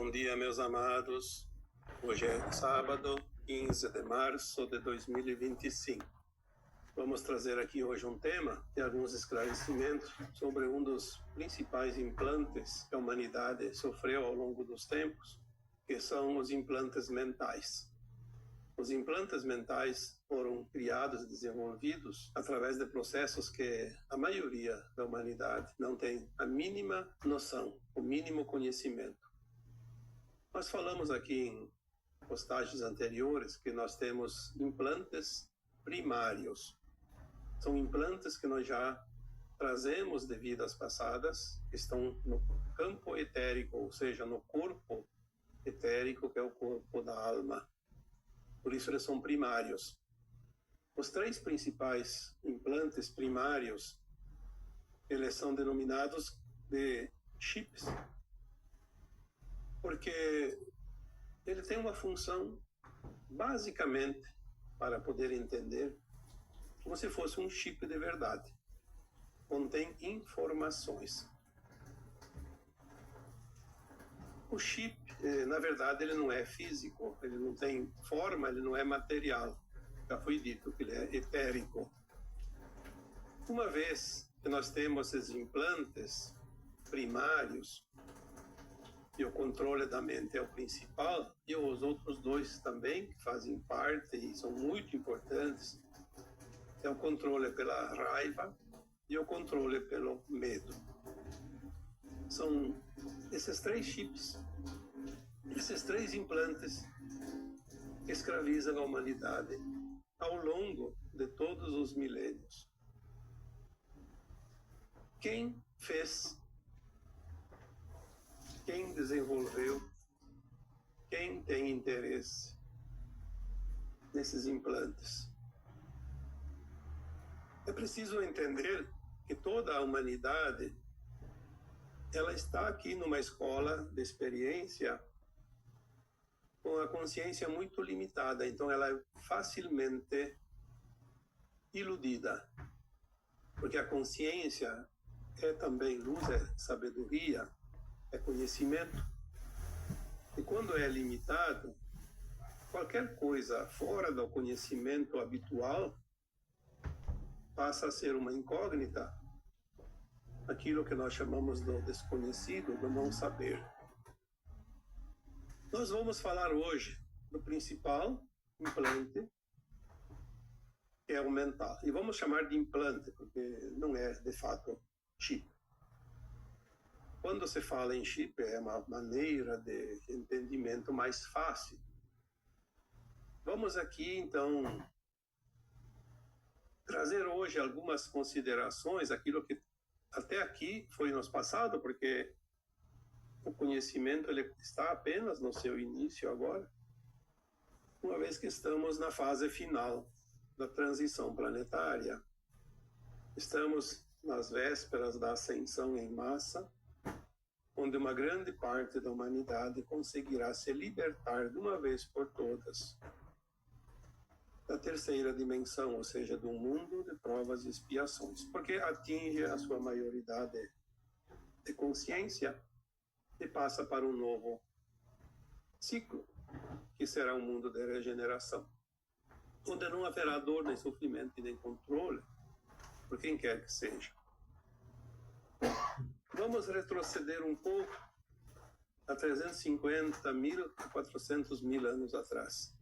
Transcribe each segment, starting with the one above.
Bom dia, meus amados. Hoje é sábado, 15 de março de 2025. Vamos trazer aqui hoje um tema e alguns esclarecimentos sobre um dos principais implantes que a humanidade sofreu ao longo dos tempos, que são os implantes mentais. Os implantes mentais foram criados e desenvolvidos através de processos que a maioria da humanidade não tem a mínima noção, o mínimo conhecimento. Nós falamos aqui em postagens anteriores que nós temos implantes primários. São implantes que nós já trazemos de vidas passadas, que estão no campo etérico, ou seja, no corpo etérico, que é o corpo da alma. Por isso eles são primários. Os três principais implantes primários, eles são denominados de chips, porque ele tem uma função, basicamente, para poder entender, como se fosse um chip de verdade. Contém informações. O chip, na verdade, ele não é físico, ele não tem forma, ele não é material. Já foi dito que ele é etérico. Uma vez que nós temos esses implantes primários, e o controle da mente é o principal, e os outros dois também, que fazem parte e são muito importantes, é o controle pela raiva e o controle pelo medo. São esses três chips, esses três implantes que escravizam a humanidade ao longo de todos os milênios. Quem fez, quem desenvolveu, quem tem interesse nesses implantes? É preciso entender que toda a humanidade ela está aqui numa escola de experiência com a consciência muito limitada, então ela é facilmente iludida, porque a consciência é também luz, é sabedoria, é conhecimento. E quando é limitado, qualquer coisa fora do conhecimento habitual passa a ser uma incógnita, aquilo que nós chamamos do desconhecido, do não saber. Nós vamos falar hoje do principal implante, que é o mental. E vamos chamar de implante, porque não é, de fato, chip. Quando se fala em chip, é uma maneira de entendimento mais fácil. Vamos aqui, então, trazer hoje algumas considerações, aquilo que até aqui foi nos passado, porque o conhecimento ele está apenas no seu início agora, uma vez que estamos na fase final da transição planetária. Estamos nas vésperas da ascensão em massa, onde uma grande parte da humanidade conseguirá se libertar de uma vez por todas da terceira dimensão, ou seja, do mundo de provas e expiações, porque atinge a sua maioridade de consciência e passa para um novo ciclo, que será um mundo de regeneração, onde não haverá dor, nem sofrimento e nem controle, por quem quer que seja. Vamos retroceder um pouco a 350 mil a 400 mil anos atrás,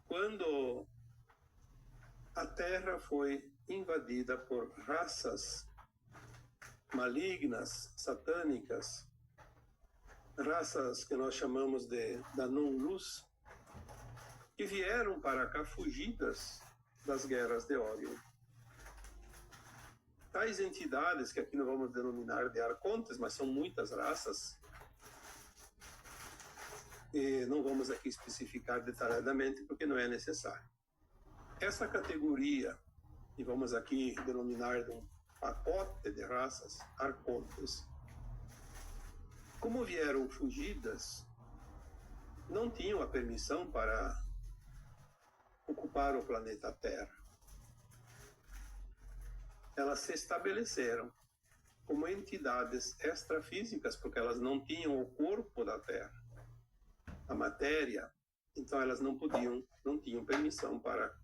quando a Terra foi invadida por raças malignas, satânicas, raças que nós chamamos da não-luz, que vieram para cá fugidas das guerras de Órion. Tais entidades, que aqui não vamos denominar de arcontes, mas são muitas raças, e não vamos aqui especificar detalhadamente porque não é necessário. Essa categoria, e vamos aqui denominar de um pacote de raças, arcontes, como vieram fugidas, não tinham a permissão para ocupar o planeta Terra. Elas se estabeleceram como entidades extrafísicas, porque elas não tinham o corpo da Terra, a matéria, então elas não tinham permissão para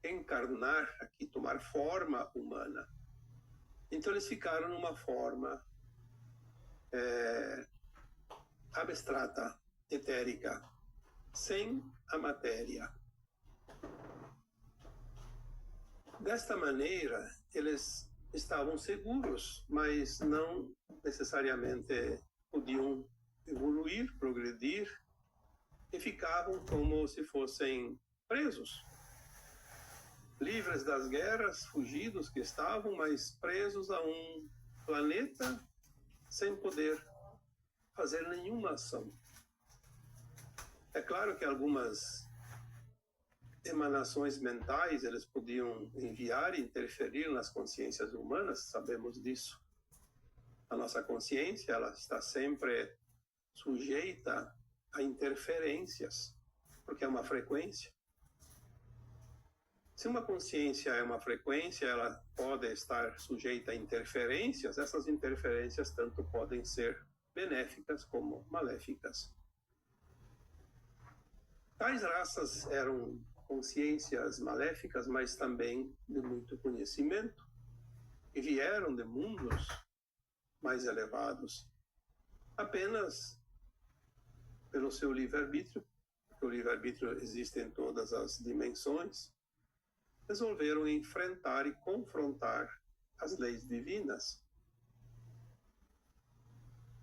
encarnar aqui, tomar forma humana. Então eles ficaram numa forma abstrata, etérica, sem a matéria. Desta maneira, eles estavam seguros, mas não necessariamente podiam evoluir, progredir, e ficavam como se fossem presos. Livres das guerras, fugidos que estavam, mas presos a um planeta sem poder fazer nenhuma ação. É claro que algumas emanações mentais eles podiam enviar e interferir nas consciências humanas, sabemos disso. A nossa consciência, ela está sempre sujeita a interferências, porque é uma frequência. Se uma consciência é uma frequência, ela pode estar sujeita a interferências. Essas interferências tanto podem ser benéficas como maléficas. Tais raças eram consciências maléficas, mas também de muito conhecimento, e vieram de mundos mais elevados, apenas pelo seu livre-arbítrio, porque o livre-arbítrio existe em todas as dimensões, resolveram enfrentar e confrontar as leis divinas.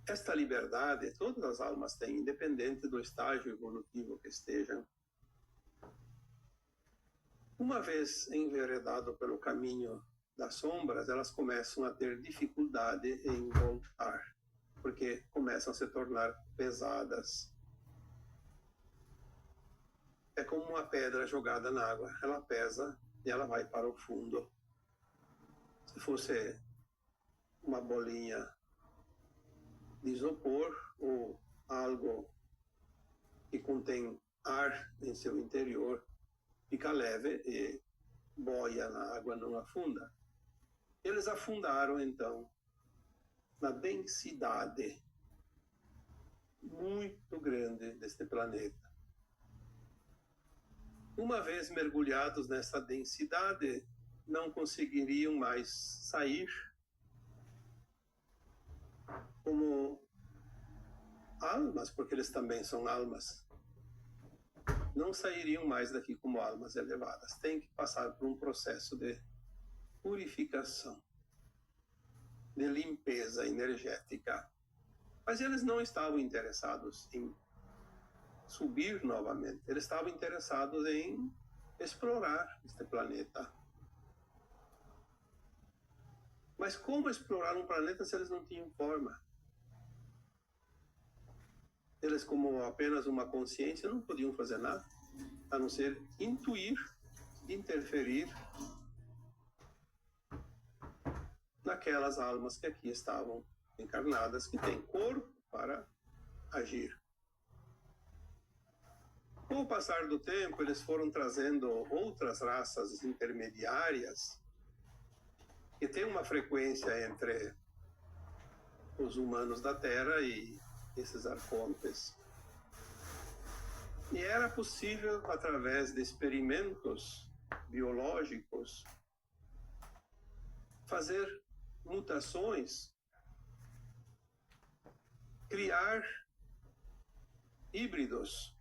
Esta liberdade todas as almas têm, independente do estágio evolutivo que estejam. Uma vez enveredado pelo caminho das sombras, elas começam a ter dificuldade em voltar, porque começam a se tornar pesadas. É como uma pedra jogada na água, ela pesa e ela vai para o fundo. Se fosse uma bolinha de isopor ou algo que contém ar em seu interior, fica leve e boia na água, não afunda. Eles afundaram, então, na densidade muito grande deste planeta. Uma vez mergulhados nessa densidade, não conseguiriam mais sair como almas, porque eles também são almas. Não sairiam mais daqui como almas elevadas. Tem que passar por um processo de purificação, de limpeza energética. Mas eles não estavam interessados em subir novamente. Eles estavam interessados em explorar este planeta. Mas como explorar um planeta se eles não tinham forma? Eles, como apenas uma consciência, não podiam fazer nada, a não ser intuir, interferir naquelas almas que aqui estavam encarnadas, que têm corpo para agir. Com o passar do tempo, eles foram trazendo outras raças intermediárias que têm uma frequência entre os humanos da Terra e esses arcontes. E era possível, através de experimentos biológicos, fazer mutações, criar híbridos.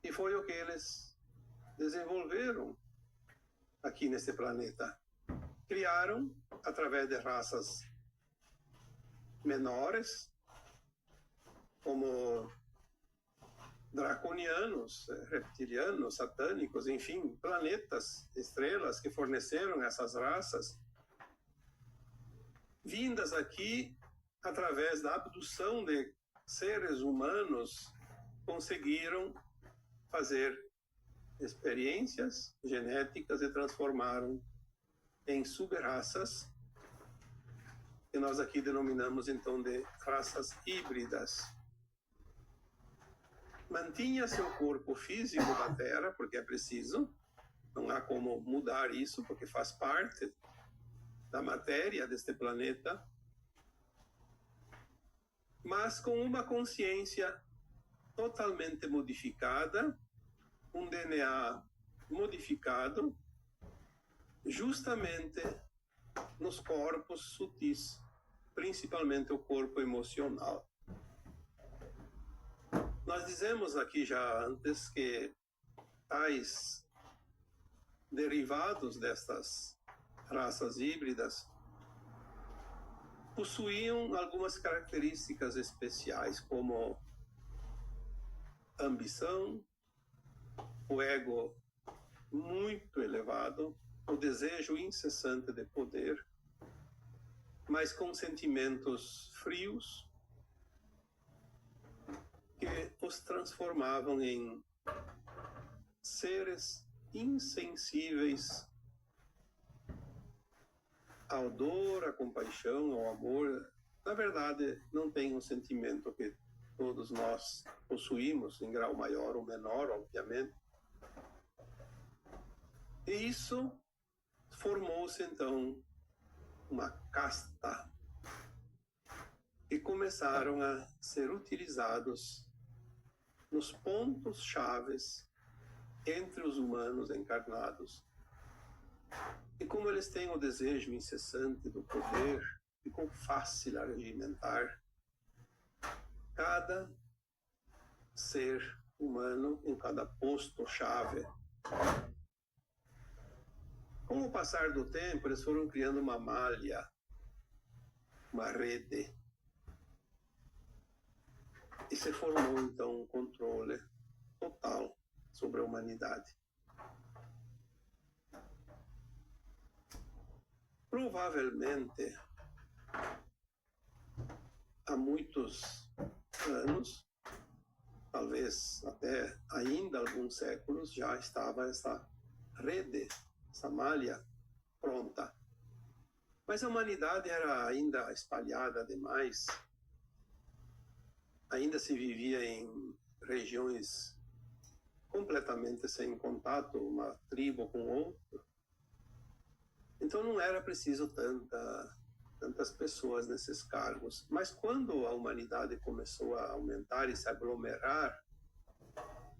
E foi o que eles desenvolveram aqui nesse planeta. Criaram, através de raças menores, como draconianos, reptilianos, satânicos, enfim, planetas, estrelas que forneceram essas raças, vindas aqui através da abdução de seres humanos, conseguiram fazer experiências genéticas e transformaram em sub-raças, que nós aqui denominamos então de raças híbridas. Mantinha seu corpo físico da Terra, porque é preciso, não há como mudar isso, porque faz parte da matéria deste planeta, mas com uma consciência totalmente modificada, um DNA modificado, justamente nos corpos sutis, principalmente o corpo emocional. Nós dizemos aqui já antes que tais derivados destas raças híbridas possuíam algumas características especiais, como ambição, o ego muito elevado, o desejo incessante de poder, mas com sentimentos frios que os transformavam em seres insensíveis ao dor, à compaixão, ao amor. Na verdade, não tem um sentimento que todos nós possuímos, em grau maior ou menor, obviamente. E isso formou-se, então, uma casta e começaram a ser utilizados nos pontos chaves entre os humanos encarnados. E como eles têm o desejo incessante do poder, ficou fácil regimentar cada ser humano em cada posto-chave. Com o passar do tempo, eles foram criando uma malha, uma rede. E se formou, então, um controle total sobre a humanidade. Provavelmente, há muitos anos, talvez até ainda alguns séculos, já estava essa rede, essa malha pronta. Mas a humanidade era ainda espalhada demais, ainda se vivia em regiões completamente sem contato, uma tribo com outra. Então não era preciso tantas pessoas nesses cargos. Mas quando a humanidade começou a aumentar e se aglomerar,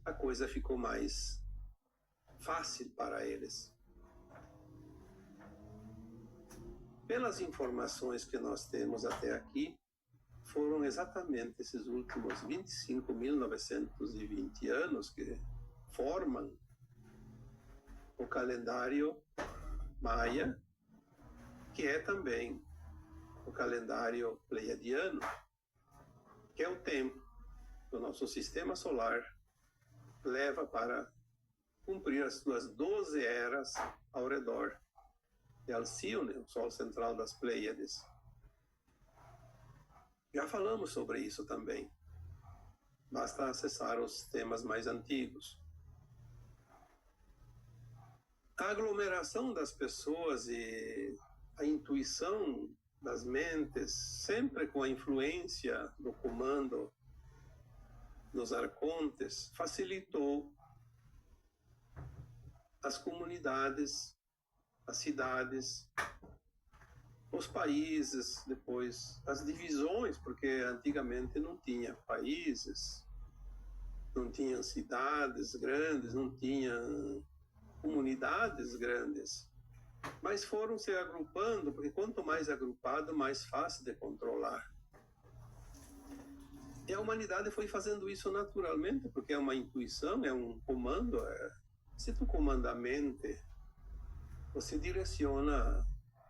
a coisa ficou mais fácil para eles. Pelas informações que nós temos até aqui, foram exatamente esses últimos 25.920 anos que formam o calendário Maia, que é também o calendário pleiadiano, que é o tempo que o nosso sistema solar leva para cumprir as suas 12 eras ao redor de Alcíone, o Sol central das Pleiades. Já falamos sobre isso também. Basta acessar os temas mais antigos. A aglomeração das pessoas e a intuição das mentes, sempre com a influência do comando dos arcontes, facilitou as comunidades, as cidades, os países, depois as divisões, porque antigamente não tinha países, não tinha cidades grandes, não tinha comunidades grandes, mas foram se agrupando, porque quanto mais agrupado, mais fácil de controlar. E a humanidade foi fazendo isso naturalmente, porque é uma intuição, é um comando. Se tu comanda a mente, você direciona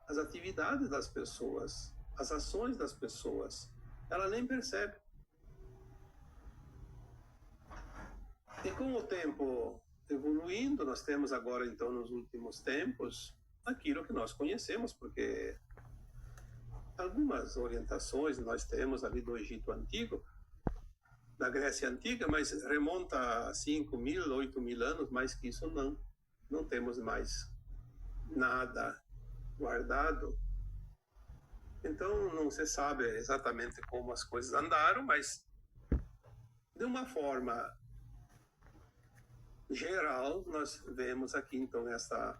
as atividades das pessoas, as ações das pessoas. Ela nem percebe. E com o tempo evoluindo, nós temos agora, então, nos últimos tempos, aquilo que nós conhecemos, porque algumas orientações nós temos ali do Egito Antigo, da Grécia Antiga, mas remonta a 5.000, 8.000 anos, mais que isso não temos mais nada guardado. Então não se sabe exatamente como as coisas andaram, mas de uma forma geral nós vemos aqui então essa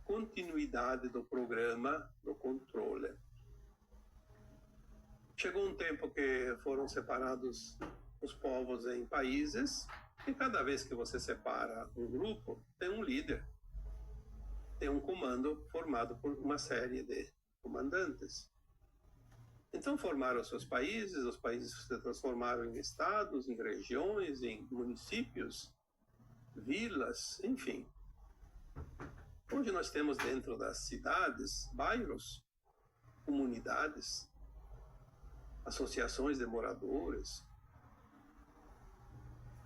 continuidade do programa do controle. Chegou um tempo que foram separados os povos em países, e cada vez que você separa um grupo, tem um líder, tem um comando formado por uma série de comandantes. Então formaram seus países, os países se transformaram em estados, em regiões, em municípios, vilas, enfim. Hoje nós temos dentro das cidades, bairros, comunidades, associações de moradores.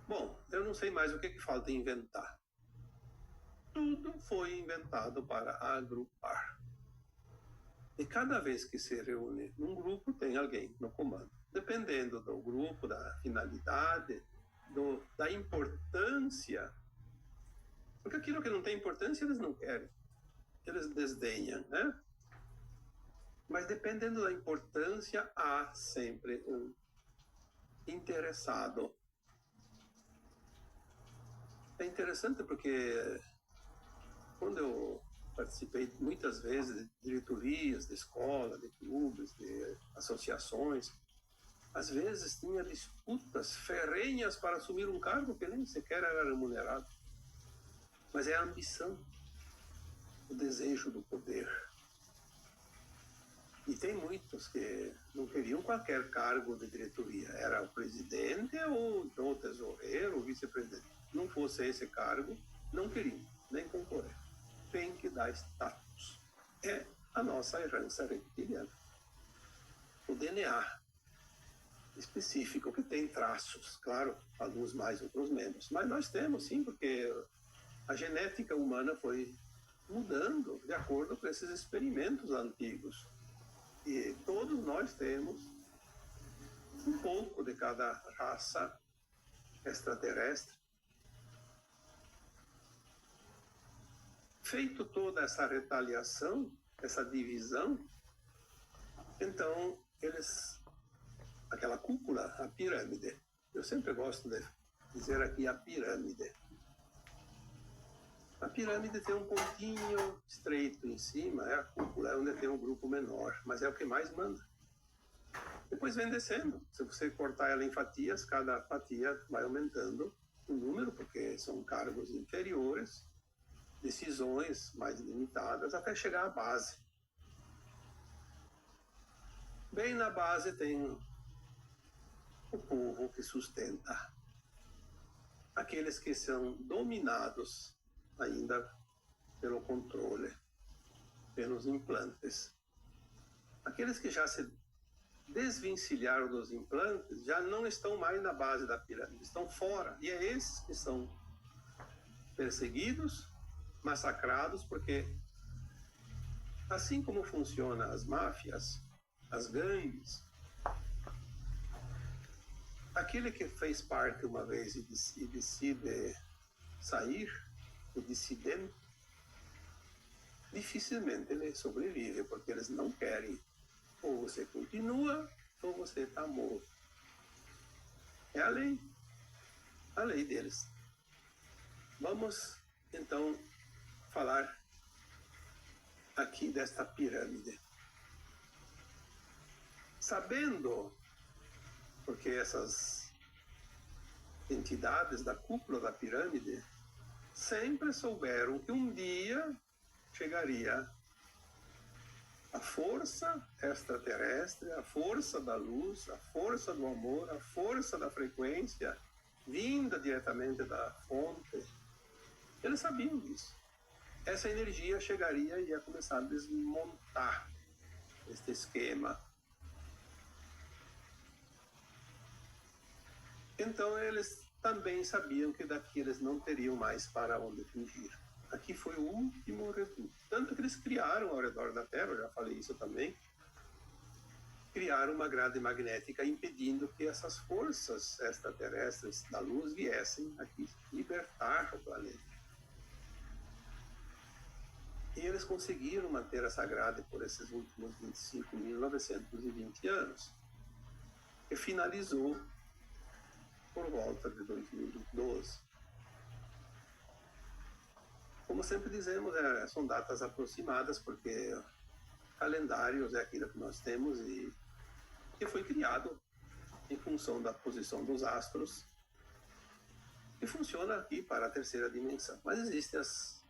Bom, eu não sei mais o que falta inventar. Tudo foi inventado para agrupar. E cada vez que se reúne um grupo, tem alguém no comando. Dependendo do grupo, da finalidade, da importância. Porque aquilo que não tem importância, eles não querem. Eles desdenham, né? Mas dependendo da importância, há sempre um interessado. É interessante porque quando eu participei muitas vezes de diretorias de escola, de clubes, de associações, às vezes tinha disputas ferrenhas para assumir um cargo que nem sequer era remunerado. Mas é a ambição, o desejo do poder. E tem muitos que não queriam qualquer cargo de diretoria. Era o presidente ou o tesoureiro, o vice-presidente. Não fosse esse cargo, não queriam nem concorrer. Tem que dar status. É a nossa herança reptiliana. O DNA específico, que tem traços, claro, alguns mais, outros menos. Mas nós temos, sim, porque a genética humana foi mudando de acordo com esses experimentos antigos. E todos nós temos um pouco de cada raça extraterrestre. Feito toda essa retaliação, essa divisão, então aquela cúpula, a pirâmide, eu sempre gosto de dizer aqui a pirâmide. A pirâmide tem um pontinho estreito em cima, é a cúpula, é onde tem um grupo menor, mas é o que mais manda. Depois vem descendo. Se você cortar ela em fatias, cada fatia vai aumentando o número, porque são cargos inferiores, decisões mais limitadas, até chegar à base. Bem na base tem o povo que sustenta. Aqueles que são dominados ainda pelo controle, pelos implantes. Aqueles que já se desvencilharam dos implantes já não estão mais na base da pirâmide, estão fora. E é esses que são perseguidos, massacrados, porque assim como funcionam as máfias, as gangues, aquele que fez parte uma vez e decide sair, o dissidente, dificilmente ele sobrevive, porque eles não querem. Ou você continua, ou você está morto. É a lei deles. Vamos, então, falar aqui desta pirâmide. Sabendo, porque essas entidades da cúpula da pirâmide sempre souberam que um dia chegaria a força extraterrestre, a força da luz, a força do amor, a força da frequência, vinda diretamente da fonte. Eles sabiam disso. Essa energia chegaria e ia começar a desmontar este esquema. Então eles também sabiam que daqui eles não teriam mais para onde fugir. Aqui foi o último reduto. Tanto que eles criaram ao redor da Terra, eu já falei isso também, criaram uma grade magnética impedindo que essas forças extraterrestres da luz viessem aqui libertar o planeta. E eles conseguiram manter essa grade por esses últimos 25.920 anos, que finalizou por volta de 2012. como sempre dizemos, são datas aproximadas, porque calendários é aquilo que nós temos e que foi criado em função da posição dos astros e funciona aqui para a terceira dimensão. Mas existem as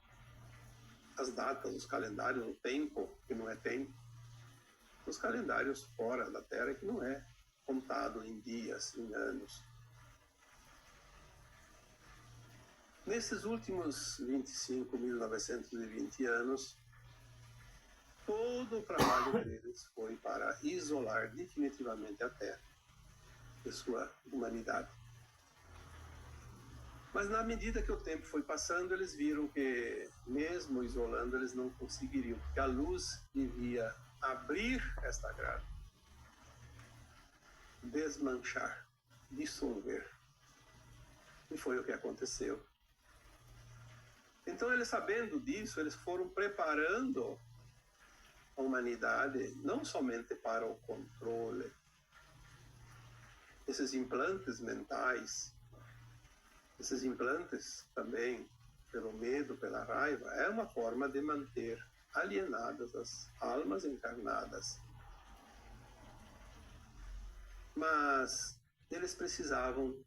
datas, os calendários, o tempo, que não é tempo, os calendários fora da Terra, que não é contado em dias, em anos. Nesses últimos 25.920 anos, todo o trabalho deles foi para isolar definitivamente a Terra e sua humanidade. Mas na medida que o tempo foi passando, eles viram que, mesmo isolando, eles não conseguiriam, porque a luz devia abrir esta grade, desmanchar, dissolver. E foi o que aconteceu. Então, eles sabendo disso, eles foram preparando a humanidade não somente para o controle, esses implantes mentais, esses implantes também, pelo medo, pela raiva, é uma forma de manter alienadas as almas encarnadas. Mas eles precisavam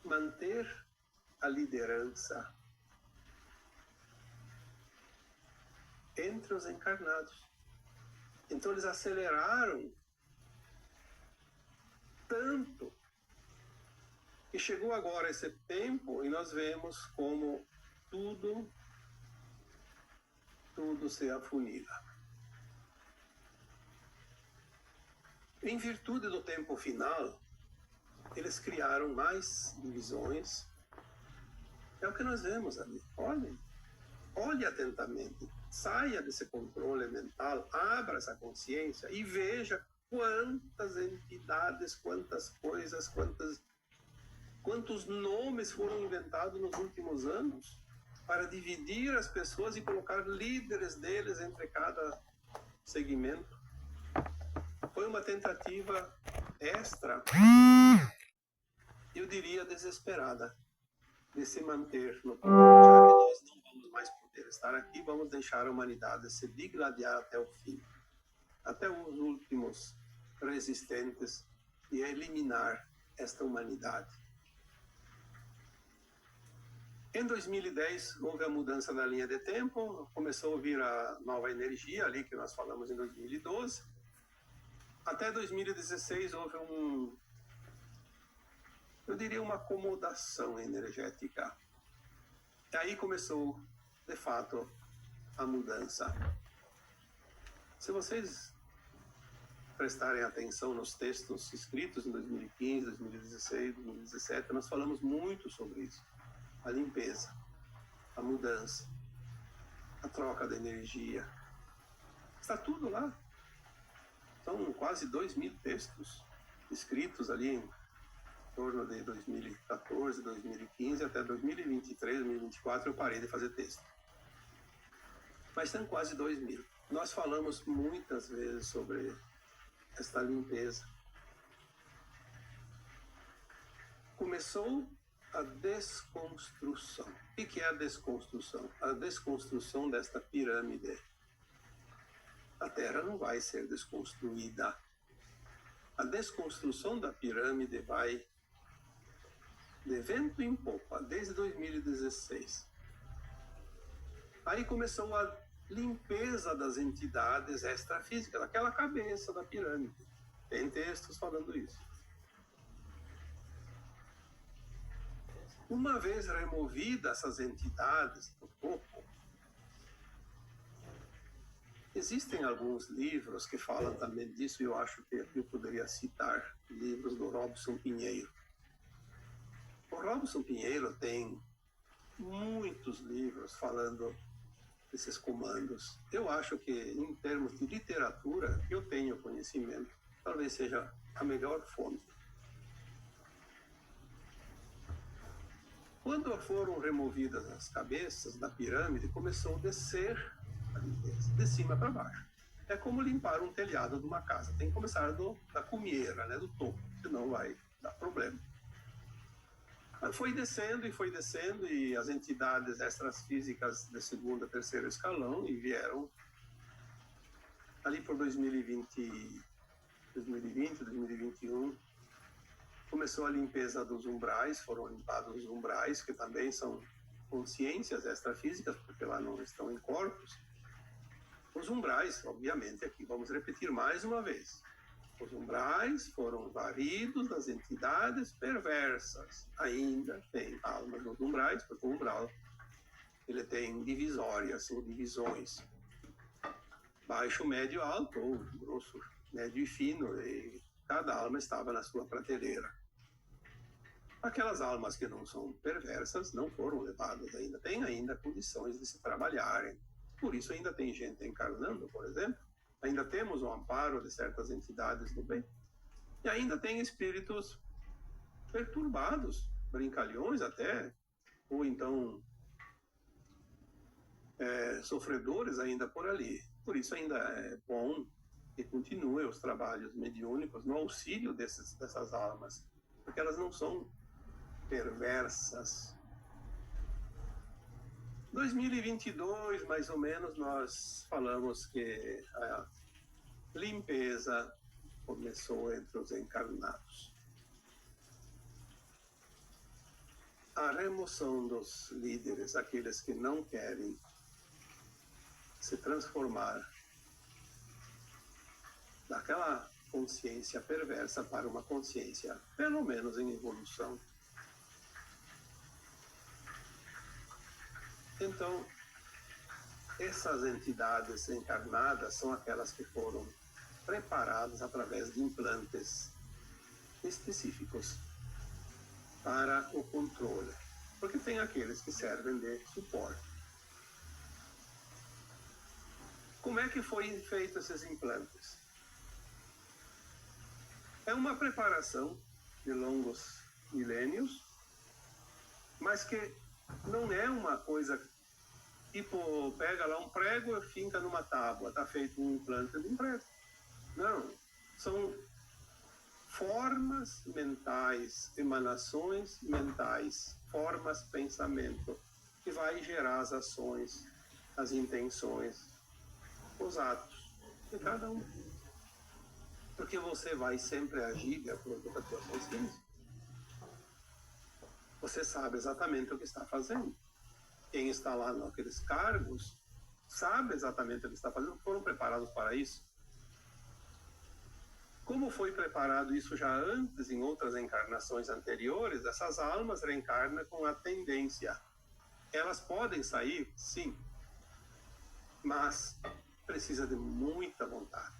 manter a liderança entre os encarnados. Então eles aceleraram tanto que chegou agora esse tempo e nós vemos como tudo se afunila. Em virtude do tempo final, eles criaram mais divisões. É o que nós vemos ali. Olhe atentamente. Saia desse controle mental, abra essa consciência e veja quantas entidades, quantas coisas, quantos nomes foram inventados nos últimos anos para dividir as pessoas e colocar líderes deles entre cada segmento. Foi uma tentativa extra, eu diria desesperada, de se manter no poder. Já que nós não vamos mais poder estar aqui, vamos deixar a humanidade se digladiar até o fim, até os últimos resistentes, e eliminar esta humanidade. Em 2010, houve a mudança da linha de tempo, começou a vir a nova energia ali, que nós falamos em 2012. Até 2016 houve eu diria uma acomodação energética. E aí começou, de fato, a mudança. Se vocês prestarem atenção nos textos escritos em 2015, 2016, 2017, nós falamos muito sobre isso. A limpeza, a mudança, a troca de energia. Está tudo lá. São quase 2.000 textos escritos ali em torno de 2014, 2015, até 2023, 2024 eu parei de fazer texto. Mas são quase 2.000. Nós falamos muitas vezes sobre esta limpeza. Começou a desconstrução. O que é a desconstrução? A desconstrução desta pirâmide. A Terra não vai ser desconstruída. A desconstrução da pirâmide vai de vento em popa, desde 2016. Aí começou a limpeza das entidades extrafísicas, daquela cabeça da pirâmide. Tem textos falando isso. Uma vez removidas essas entidades do topo, existem alguns livros que falam também disso, e eu acho que eu poderia citar livros do Robson Pinheiro. O Robson Pinheiro tem muitos livros falando desses comandos. Eu acho que, em termos de literatura, eu tenho conhecimento, talvez seja a melhor fonte. Quando foram removidas as cabeças da pirâmide, começou a descer a limpeza, de cima para baixo. É como limpar um telhado de uma casa. Tem que começar da cumieira, do topo, senão vai dar problema. Foi descendo, e as entidades extrafísicas de segundo e terceiro escalão e vieram ali por 2020, 2021, começou a limpeza dos umbrais, foram limpados os umbrais, que também são consciências extrafísicas, porque lá não estão em corpos. Os umbrais, obviamente, aqui vamos repetir mais uma vez, os umbrais foram varridos das entidades perversas. Ainda tem almas nos umbrais, porque o umbral ele tem divisórias ou divisões. Baixo, médio, alto, ou grosso, médio e fino, e cada alma estava na sua prateleira. Aquelas almas que não são perversas não foram levadas ainda, têm ainda condições de se trabalharem. Por isso ainda tem gente encarnando, por exemplo. Ainda temos o amparo de certas entidades do bem. E ainda tem espíritos perturbados, brincalhões até, ou então sofredores ainda por ali. Por isso ainda é bom que continue os trabalhos mediúnicos no auxílio dessas almas, porque elas não são perversas. 2022, mais ou menos, nós falamos que a limpeza começou entre os encarnados. A remoção dos líderes, aqueles que não querem se transformar daquela consciência perversa para uma consciência, pelo menos em evolução. Então, essas entidades encarnadas são aquelas que foram preparadas através de implantes específicos para o controle, porque tem aqueles que servem de suporte. Como é que foi feito esses implantes? É uma preparação de longos milênios, mas que não é uma coisa tipo, pega lá um prego e finca numa tábua, está feito um implante de um prego. Não, são formas mentais, emanações mentais, formas pensamento, que vai gerar as ações, as intenções, os atos de cada um. Porque você vai sempre agir de acordo com a tua consciência. Você sabe exatamente o que está fazendo. Quem está lá naqueles cargos sabe exatamente o que está fazendo, foram preparados para isso. Como foi preparado isso já antes, em outras encarnações anteriores, essas almas reencarnam com a tendência. Elas podem sair, sim, mas precisa de muita vontade.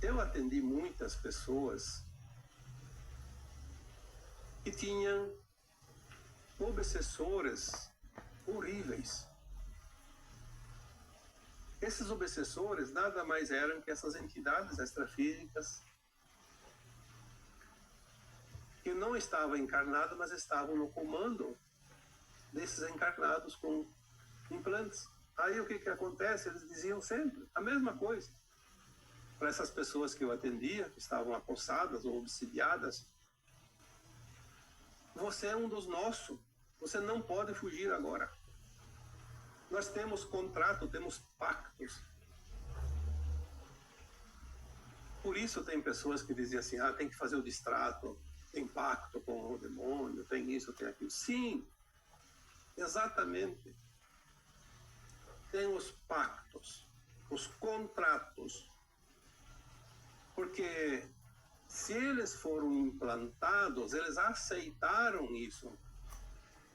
Eu atendi muitas pessoas que tinham obsessores horríveis. Esses obsessores nada mais eram que essas entidades extrafísicas que não estavam encarnadas, mas estavam no comando desses encarnados com implantes. Aí o que acontece? Eles diziam sempre a mesma coisa. Para essas pessoas que eu atendia, que estavam apossadas ou obsidiadas: você é um dos nossos, você não pode fugir agora. Nós temos contrato, temos pactos. Por isso tem pessoas que dizem assim: tem que fazer o distrato, tem pacto com o demônio, tem isso, tem aquilo. Sim, exatamente. Tem os pactos, os contratos. Porque se eles foram implantados, eles aceitaram isso,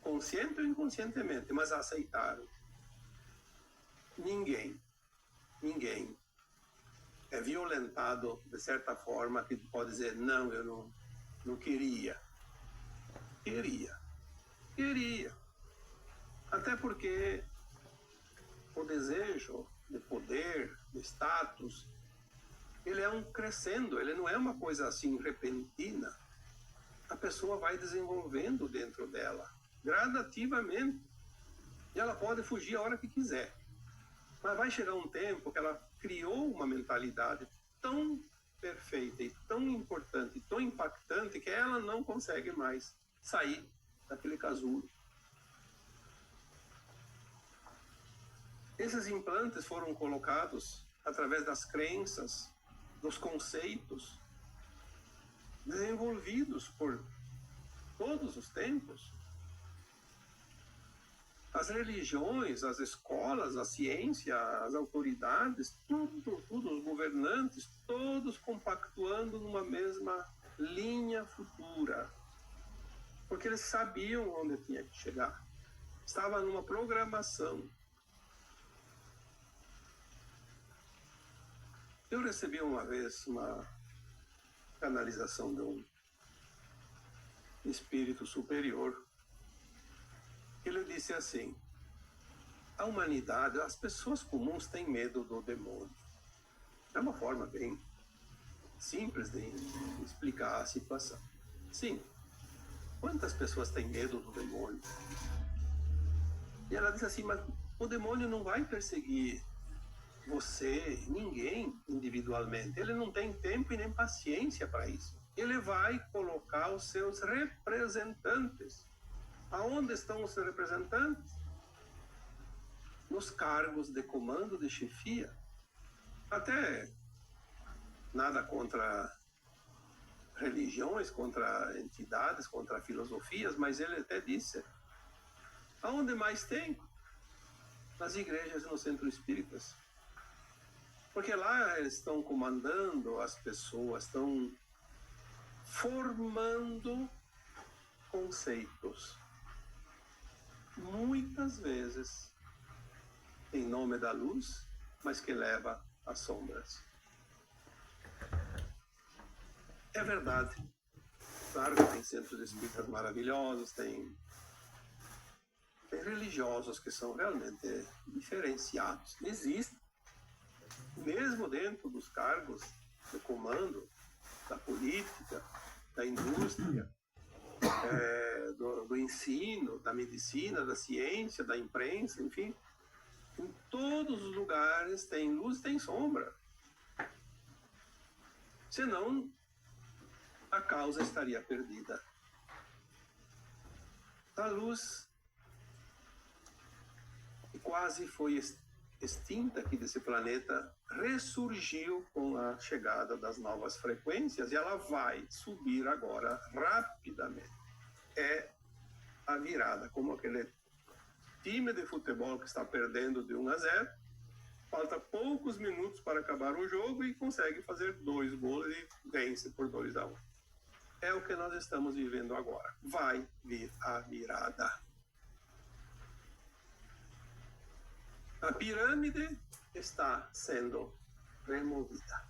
consciente ou inconscientemente, mas aceitaram. Ninguém é violentado de certa forma que pode dizer: não, eu não queria. Queria. Até porque o desejo de poder, de status, ele é um crescendo, ele não é uma coisa assim repentina. A pessoa vai desenvolvendo dentro dela, gradativamente. E ela pode fugir a hora que quiser. Mas vai chegar um tempo que ela criou uma mentalidade tão perfeita e tão importante, tão impactante, que ela não consegue mais sair daquele casulo. Esses implantes foram colocados através das crenças, dos conceitos, desenvolvidos por todos os tempos. As religiões, as escolas, a ciência, as autoridades, tudo, os governantes, todos compactuando numa mesma linha futura. Porque eles sabiam onde tinha que chegar. Estava numa programação. Eu recebi uma vez uma canalização de um espírito superior. Ele disse assim: a humanidade, as pessoas comuns têm medo do demônio. É uma forma bem simples de explicar a situação. Sim, quantas pessoas têm medo do demônio? E ela disse assim: mas o demônio não vai perseguir você, ninguém individualmente. Ele não tem tempo e nem paciência para isso. Ele vai colocar os seus representantes. Aonde estão os representantes? Nos cargos de comando, de chefia. Até nada contra religiões, contra entidades, contra filosofias, mas ele até disse: aonde mais tem? Nas igrejas e nos centros espíritas. Porque lá eles estão comandando as pessoas, estão formando conceitos. Muitas vezes em nome da luz, mas que leva às sombras. É verdade. Claro que tem centros espíritas maravilhosos, tem religiosos que são realmente diferenciados. Existe. Mesmo dentro dos cargos de comando da política, da indústria, do ensino, da medicina, da ciência, da imprensa, enfim, em todos os lugares tem luz, tem sombra. Senão, a causa estaria perdida. A luz, que quase foi extinta aqui desse planeta, ressurgiu com a chegada das novas frequências e ela vai subir agora rapidamente. É a virada, como aquele time de futebol que está perdendo de 1-0, falta poucos minutos para acabar o jogo e consegue fazer 2 gols e vence por 2-1. É o que nós estamos vivendo agora. Vai vir a virada. A pirâmide está sendo removida.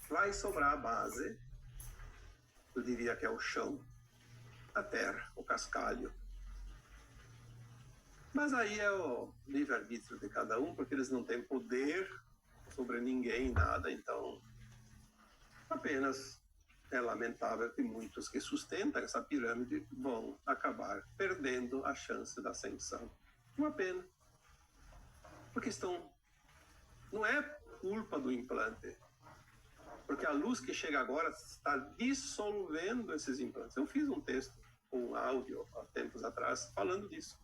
Vai sobrar a base, eu diria que é o chão, a terra, o cascalho. Mas aí é o livre-arbítrio de cada um, porque eles não têm poder sobre ninguém, nada, então apenas é lamentável que muitos que sustentam essa pirâmide vão acabar perdendo a chance da ascensão. Uma pena. Porque não é culpa do implante, porque a luz que chega agora está dissolvendo esses implantes. Eu fiz um texto, um áudio, há tempos atrás, falando disso.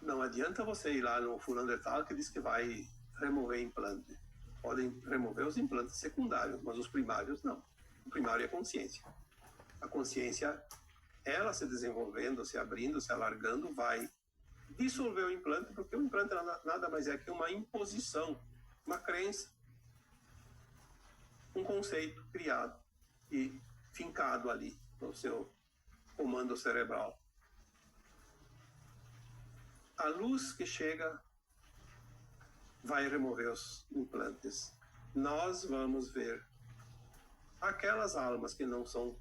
Não adianta você ir lá no fulano de tal que diz que vai remover implante. Podem remover os implantes secundários, mas os primários não. O primário é a consciência. A consciência, ela se desenvolvendo, se abrindo, se alargando, vai dissolver o implante, porque o implante nada mais é que uma imposição, uma crença, um conceito criado e fincado ali no seu comando cerebral. A luz que chega vai remover os implantes. Nós vamos ver aquelas almas que não são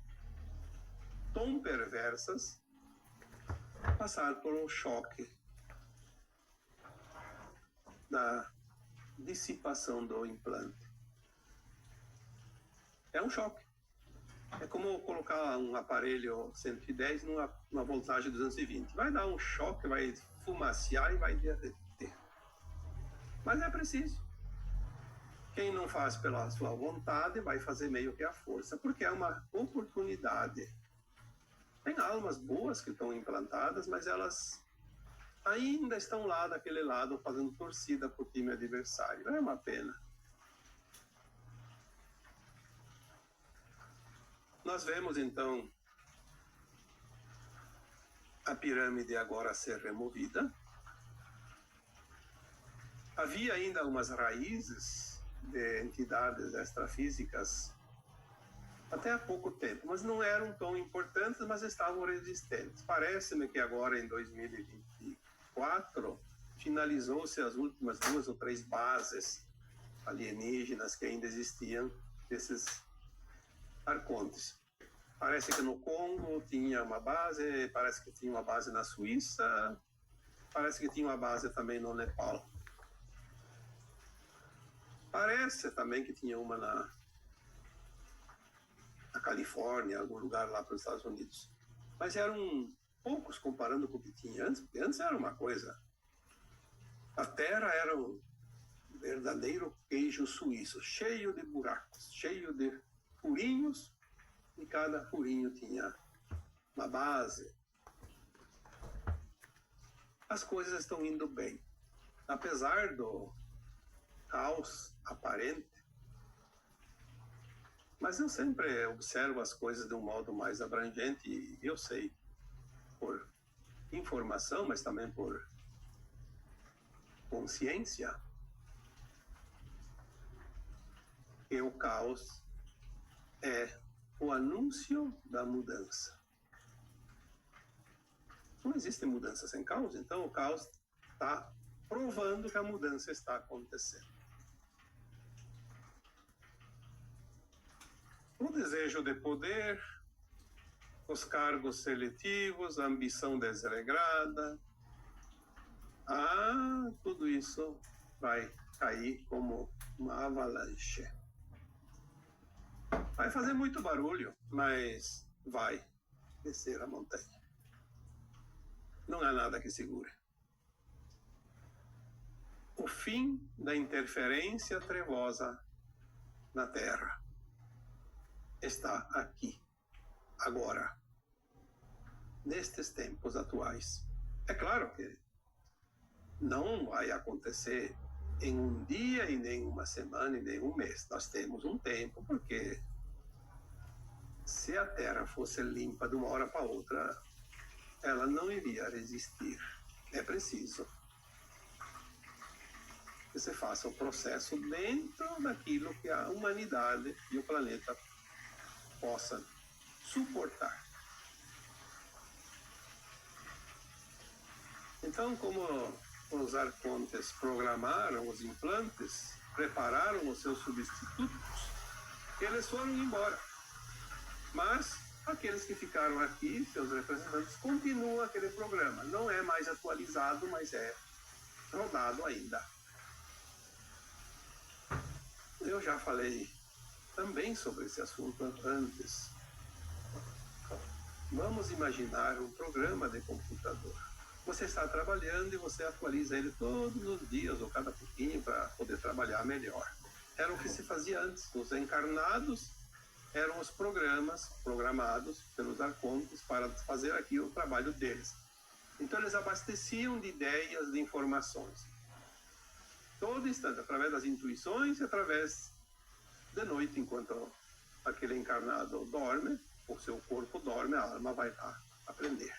tão perversas passar por um choque da dissipação do implante. É um choque. É como colocar um aparelho 110 numa voltagem 220. Vai dar um choque, vai fumaciar e vai derreter. Mas é preciso. Quem não faz pela sua vontade vai fazer meio que à força, porque é uma oportunidade. Tem almas boas que estão implantadas, mas elas ainda estão lá daquele lado fazendo torcida para o time adversário. É uma pena. Nós vemos então a pirâmide agora ser removida. Havia ainda umas raízes de entidades extrafísicas até há pouco tempo, mas não eram tão importantes, mas estavam resistentes. Parece-me que agora, em 2024, finalizou-se as últimas 2 ou 3 bases alienígenas que ainda existiam desses arcontes. Parece que no Congo tinha uma base, parece que tinha uma base na Suíça, parece que tinha uma base também no Nepal. Parece também que tinha uma na Califórnia, algum lugar lá para os Estados Unidos. Mas eram poucos comparando com o que tinha antes, porque antes era uma coisa. A Terra era um verdadeiro queijo suíço, cheio de buracos, cheio de furinhos, e cada furinho tinha uma base. As coisas estão indo bem. Apesar do caos aparente, mas eu sempre observo as coisas de um modo mais abrangente e eu sei, por informação, mas também por consciência, que o caos é o anúncio da mudança. Não existe mudança sem caos, então o caos está provando que a mudança está acontecendo. O desejo de poder, os cargos seletivos, a ambição desregrada, tudo isso vai cair como uma avalanche. Vai fazer muito barulho, mas vai descer a montanha. Não há nada que segure. O fim da interferência trevosa na Terra está aqui, agora, nestes tempos atuais. É claro que não vai acontecer em um dia, e nem uma semana, e nem um mês. Nós temos um tempo, porque se a Terra fosse limpa de uma hora para outra, ela não iria resistir. É preciso que se faça o processo dentro daquilo que a humanidade e o planeta possa suportar. Então, como os arcontes programaram os implantes, prepararam os seus substitutos, eles foram embora. Mas aqueles que ficaram aqui, seus representantes, continuam aquele programa. Não é mais atualizado, mas é rodado ainda. Eu já falei também sobre esse assunto antes. Vamos imaginar um programa de computador. Você está trabalhando e você atualiza ele todos os dias ou cada pouquinho para poder trabalhar melhor. Era o que se fazia antes. Os encarnados eram os programas programados pelos arcontes para fazer aqui o trabalho deles. Então eles abasteciam de ideias, de informações. Todo instante, através das intuições e através de noite, enquanto aquele encarnado dorme, o seu corpo dorme, a alma vai lá aprender.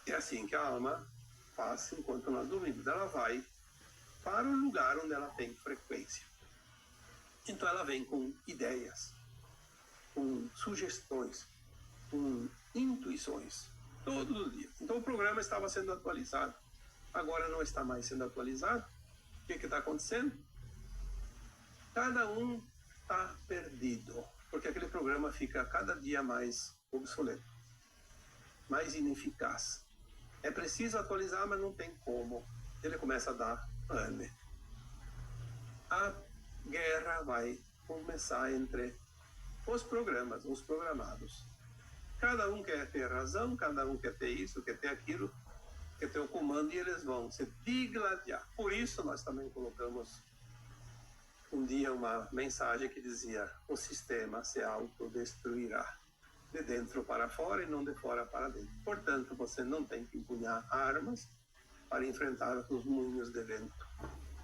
É assim que a alma faz enquanto nós dormimos. Ela vai para o lugar onde ela tem frequência. Então ela vem com ideias, com sugestões, com intuições, todos os dias. Então o programa estava sendo atualizado, agora não está mais sendo atualizado. O que está acontecendo? Cada um está perdido, porque aquele programa fica cada dia mais obsoleto, mais ineficaz. É preciso atualizar, mas não tem como. Ele começa a dar pane. A guerra vai começar entre os programas, os programados. Cada um quer ter razão, cada um quer ter isso, quer ter aquilo, quer ter o comando, e eles vão se digladiar. Por isso nós também colocamos um dia uma mensagem que dizia: o sistema se autodestruirá de dentro para fora e não de fora para dentro. Portanto, você não tem que empunhar armas para enfrentar os moinhos de vento,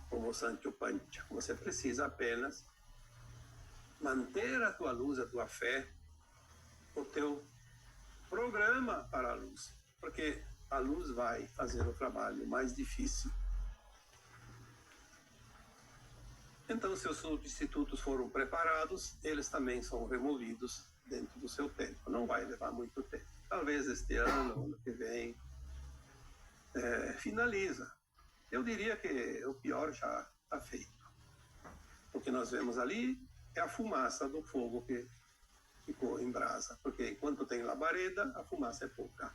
como o Sancho Pancha. Você precisa apenas manter a tua luz, a tua fé, o teu programa para a luz, porque a luz vai fazer o trabalho mais difícil. Então, se os substitutos foram preparados, eles também são removidos dentro do seu tempo. Não vai levar muito tempo. Talvez este ano, ano que vem, finaliza. Eu diria que o pior já está feito. O que nós vemos ali é a fumaça do fogo que ficou em brasa, porque enquanto tem labareda, a fumaça é pouca.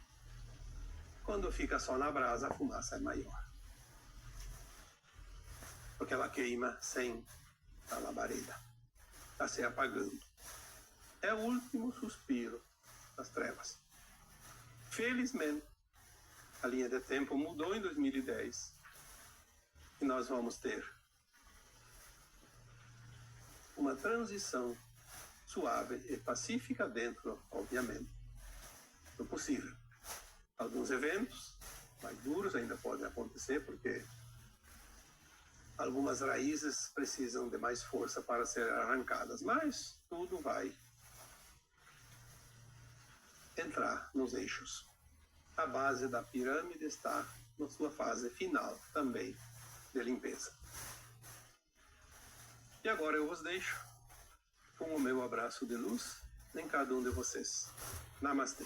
Quando fica só na brasa, a fumaça é maior, porque ela queima sem a labareda, está se apagando. É o último suspiro das trevas. Felizmente, a linha de tempo mudou em 2010 e nós vamos ter uma transição suave e pacífica dentro, obviamente, do possível. Alguns eventos mais duros ainda podem acontecer, porque algumas raízes precisam de mais força para serem arrancadas, mas tudo vai entrar nos eixos. A base da pirâmide está na sua fase final também de limpeza. E agora eu vos deixo com o meu abraço de luz em cada um de vocês. Namastê.